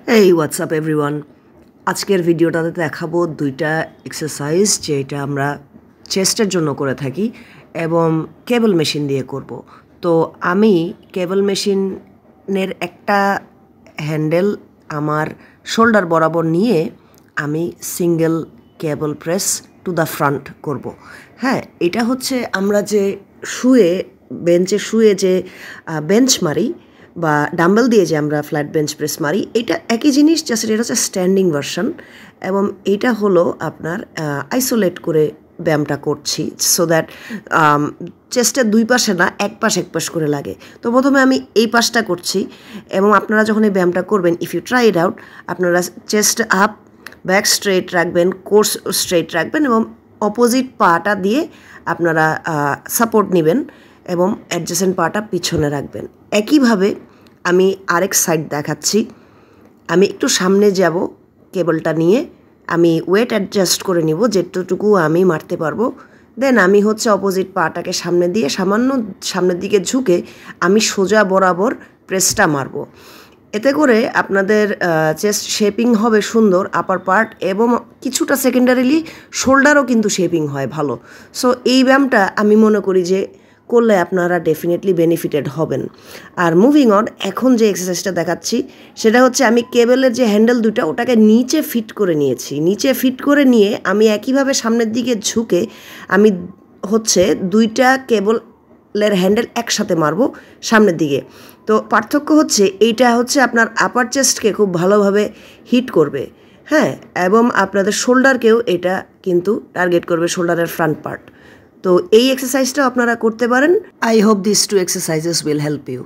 Hey, what's up everyone? আজকের ভিডিওটাতে দেখাবো দুইটা এক্সারসাইজ যেটা আমরা চেস্টের জন্য করে থাকি এবং কেবল মেশিন দিয়ে করব। তো আমি কেবল মেশিনের একটা হ্যান্ডেল আমার শোল্ডার বরাবর নিয়ে আমি single cable press to the front করব। হ্যাঁ, এটা হচ্ছে আমরা যে বেঞ্চে শুয়ে যে বেঞ্চ মারি বা ডাম্বেল দিয়ে যে আমরা ফ্ল্যাট বেঞ্চ প্রেস মারি, এটা একই জিনিস, জাস্ট এটা হচ্ছে স্ট্যান্ডিং ভার্সন এবং এটা হলো আপনার আইসোলেট করে ব্যায়ামটা করছি সো দ্যাট চেস্টের দুই পাশে না এক পাশ করে লাগে। তো প্রথমে আমি এই পাশটা করছি এবং আপনারা যখন এই ব্যায়ামটা করবেন, if you try it out, আপনারা চেস্ট আপ, ব্যাক স্ট্রেট রাখবেন, কোর স্ট্রেট রাখবেন এবং অপোজিট পাটা দিয়ে আপনারা সাপোর্ট নেবেন এবং অ্যাডজেসেন্ট পাটা পিছনে রাখবেন। একইভাবে আমি আরেক সাইড দেখাচ্ছি। আমি একটু সামনে যাব, কেবলটা নিয়ে আমি ওয়েট অ্যাডজাস্ট করে নিব যেটুকু আমি মারতে পারবো। দেন আমি হচ্ছে অপোজিট পাটাকে সামনে দিয়ে সামান্য সামনের দিকে ঝুঁকে আমি সোজা বরাবর প্রেসটা মারবো। এতে করে আপনাদের চেস্ট শেপিং হবে সুন্দর, আপার পার্ট, এবং কিছুটা সেকেন্ডারিলি শোল্ডারও কিন্তু শেপিং হয় ভালো। সো এই ব্যায়ামটা আমি মনে করি যে করলে আপনারা ডেফিনেটলি বেনিফিটেড হবেন। আর মুভিং অন, এখন যে এক্সারসাইজটা দেখাচ্ছি সেটা হচ্ছে আমি কেবলের যে হ্যান্ডেল দুটো ওটাকে নিচে ফিট করে নিয়েছি। নিচে ফিট করে নিয়ে আমি একইভাবে সামনের দিকে ঝুঁকে আমি হচ্ছে দুইটা কেবলের হ্যান্ডেল একসাথে মারবো সামনের দিকে। তো পার্থক্য হচ্ছে এইটা হচ্ছে আপনার আপার চেস্টকে খুব ভালোভাবে হিট করবে, হ্যাঁ, এবং আপনাদের শোল্ডারকেও এটা কিন্তু টার্গেট করবে, শোল্ডারের ফ্রন্ট পার্ট। তো এই এক্সারসাইজটাও আপনারা করতে পারেন। I hope this two exercises will help you.